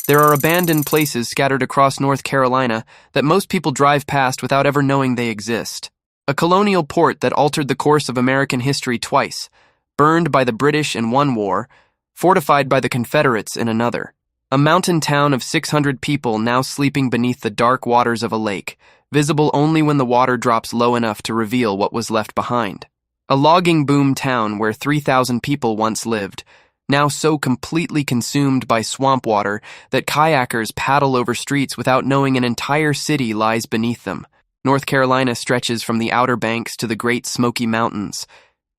There are abandoned places scattered across North Carolina that most people drive past without ever knowing they exist. A colonial port that altered the course of American history twice, burned by the British in one war, fortified by the Confederates in another. A mountain town of 600 people now sleeping beneath the dark waters of a lake, visible only when the water drops low enough to reveal what was left behind. A logging boom town where 3,000 people once lived, now so completely consumed by swamp water that kayakers paddle over streets without knowing an entire city lies beneath them. North Carolina stretches from the Outer Banks to the Great Smoky Mountains,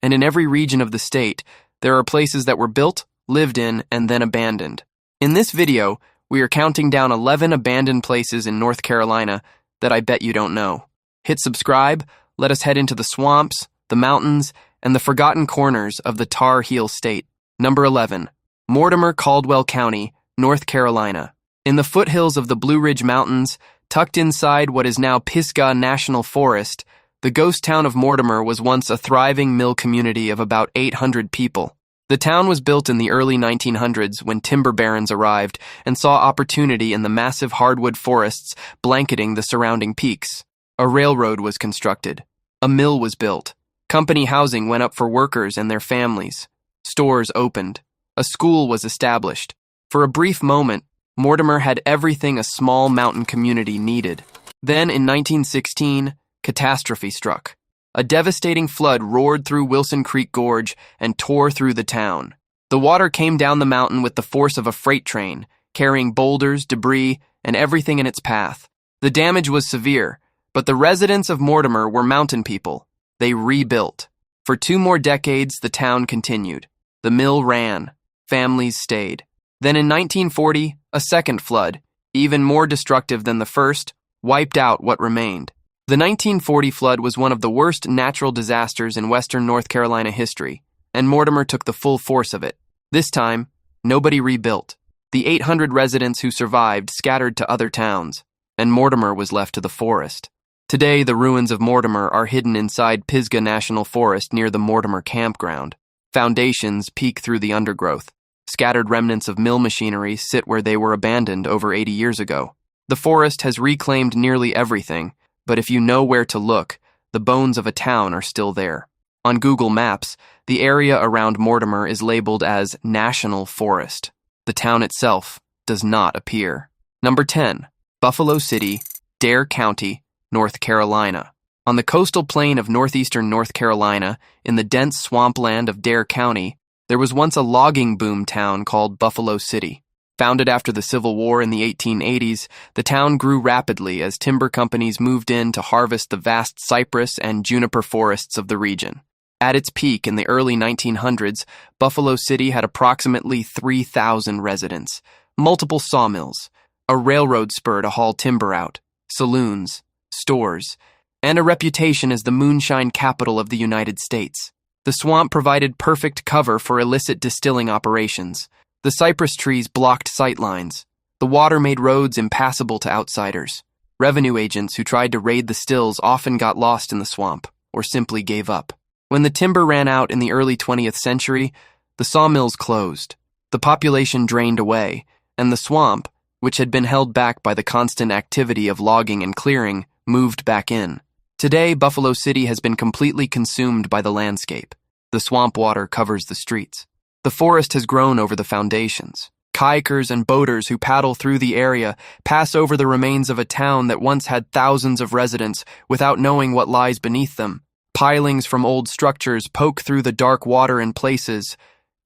and in every region of the state, there are places that were built, lived in, and then abandoned. In this video, we are counting down 11 abandoned places in North Carolina that I bet you don't know. Hit subscribe, let us head into the swamps, the mountains, and the forgotten corners of the Tar Heel State. Number 11. Mortimer, Caldwell County, North Carolina. In the foothills of the Blue Ridge Mountains, tucked inside what is now Pisgah National Forest, the ghost town of Mortimer was once a thriving mill community of about 800 people. The town was built in the early 1900s when timber barons arrived and saw opportunity in the massive hardwood forests blanketing the surrounding peaks. A railroad was constructed. A mill was built. Company housing went up for workers and their families. Stores opened. A school was established. For a brief moment, Mortimer had everything a small mountain community needed. Then, in 1916, catastrophe struck. A devastating flood roared through Wilson Creek Gorge and tore through the town. The water came down the mountain with the force of a freight train, carrying boulders, debris, and everything in its path. The damage was severe, but the residents of Mortimer were mountain people. They rebuilt. For 2 more decades, the town continued. The mill ran. Families stayed. Then in 1940, a second flood, even more destructive than the first, wiped out what remained. The 1940 flood was one of the worst natural disasters in western North Carolina history, and Mortimer took the full force of it. This time, nobody rebuilt. The 800 residents who survived scattered to other towns, and Mortimer was left to the forest. Today, the ruins of Mortimer are hidden inside Pisgah National Forest near the Mortimer Campground. Foundations peek through the undergrowth. Scattered remnants of mill machinery sit where they were abandoned over 80 years ago. The forest has reclaimed nearly everything, but if you know where to look, the bones of a town are still there. On Google Maps, the area around Mortimer is labeled as National Forest. The town itself does not appear. Number 10. Buffalo City, Dare County, North Carolina. On the coastal plain of northeastern North Carolina, in the dense swampland of Dare County, there was once a logging boom town called Buffalo City. Founded after the Civil War in the 1880s, the town grew rapidly as timber companies moved in to harvest the vast cypress and juniper forests of the region. At its peak in the early 1900s, Buffalo City had approximately 3,000 residents, multiple sawmills, a railroad spur to haul timber out, saloons, stores, and a reputation as the moonshine capital of the United States. The swamp provided perfect cover for illicit distilling operations. The cypress trees blocked sightlines. The water made roads impassable to outsiders. Revenue agents who tried to raid the stills often got lost in the swamp, or simply gave up. When the timber ran out in the early 20th century, the sawmills closed. The population drained away, and the swamp, which had been held back by the constant activity of logging and clearing, moved back in. Today, Buffalo City has been completely consumed by the landscape. The swamp water covers the streets. The forest has grown over the foundations. Kayakers and boaters who paddle through the area pass over the remains of a town that once had thousands of residents without knowing what lies beneath them. Pilings from old structures poke through the dark water in places.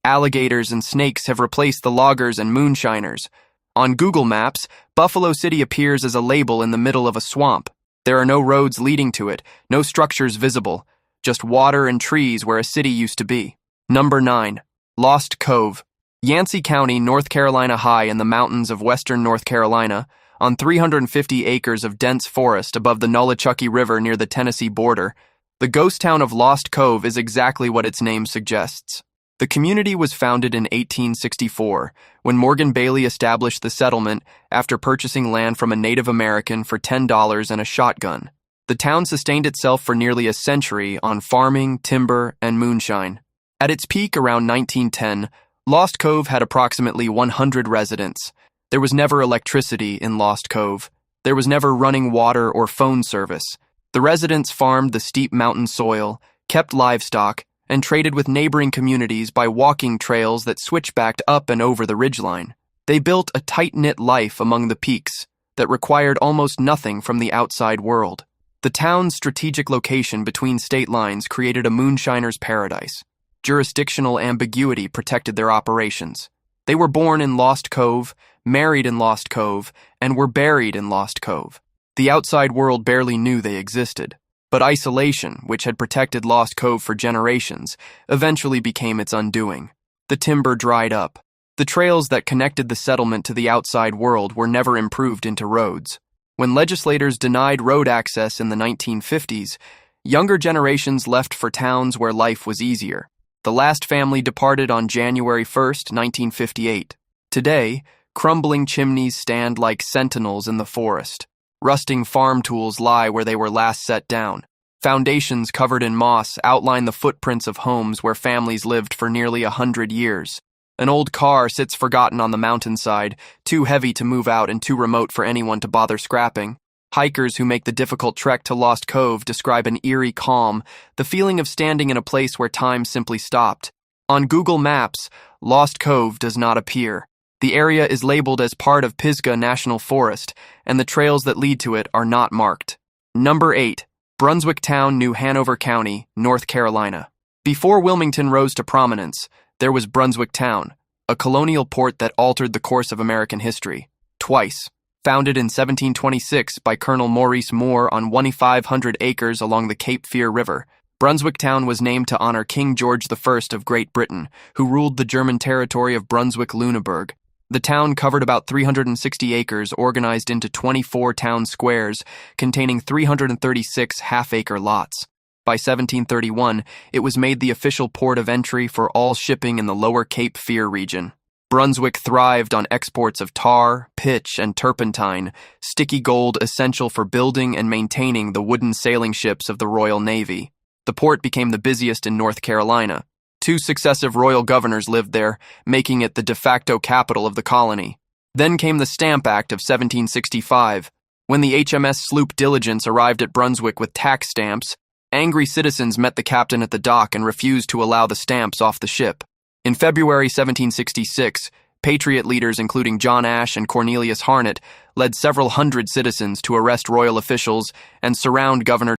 Alligators and snakes have replaced the loggers and moonshiners. On Google Maps, Buffalo City appears as a label in the middle of a swamp. There are no roads leading to it, no structures visible, just water and trees where a city used to be. Number 9. Lost Cove. Yancey County, North Carolina high in the mountains of western North Carolina, on 350 acres of dense forest above the Nolichucky River near the Tennessee border, the ghost town of Lost Cove is exactly what its name suggests. The community was founded in 1864, when Morgan Bailey established the settlement after purchasing land from a Native American for $10 and a shotgun. The town sustained itself for nearly a century on farming, timber, and moonshine. At its peak around 1910, Lost Cove had approximately 100 residents. There was never electricity in Lost Cove. There was never running water or phone service. The residents farmed the steep mountain soil, kept livestock, and traded with neighboring communities by walking trails that switchbacked up and over the ridgeline. They built a tight-knit life among the peaks that required almost nothing from the outside world. The town's strategic location between state lines created a moonshiner's paradise. Jurisdictional ambiguity protected their operations. They were born in Lost Cove, married in Lost Cove, and were buried in Lost Cove. The outside world barely knew they existed. But isolation, which had protected Lost Cove for generations, eventually became its undoing. The timber dried up. The trails that connected the settlement to the outside world were never improved into roads. When legislators denied road access in the 1950s, younger generations left for towns where life was easier. The last family departed on January 1st, 1958. Today, crumbling chimneys stand like sentinels in the forest. Rusting farm tools lie where they were last set down. Foundations covered in moss outline the footprints of homes where families lived for nearly 100 years. An old car sits forgotten on the mountainside, too heavy to move out and too remote for anyone to bother scrapping. Hikers who make the difficult trek to Lost Cove describe an eerie calm, the feeling of standing in a place where time simply stopped. On Google Maps, Lost Cove does not appear. The area is labeled as part of Pisgah National Forest, and the trails that lead to it are not marked. Number 8. Brunswick Town, New Hanover County, North Carolina. Before Wilmington rose to prominence, there was Brunswick Town, a colonial port that altered the course of American history. Twice. Founded in 1726 by Colonel Maurice Moore on 2,500 acres along the Cape Fear River, Brunswick Town was named to honor King George I of Great Britain, who ruled the German territory of Brunswick-Lüneburg. The town covered about 360 acres organized into 24 town squares containing 336 half-acre lots. By 1731, it was made the official port of entry for all shipping in the lower Cape Fear region. Brunswick thrived on exports of tar, pitch, and turpentine, sticky gold essential for building and maintaining the wooden sailing ships of the Royal Navy. The port became the busiest in North Carolina. 2 successive royal governors lived there, making it the de facto capital of the colony. Then came the Stamp Act of 1765. When the HMS sloop Diligence arrived at Brunswick with tax stamps, angry citizens met the captain at the dock and refused to allow the stamps off the ship. In February 1766, Patriot leaders including John Ashe and Cornelius Harnett led several hundred citizens to arrest royal officials and surround Governor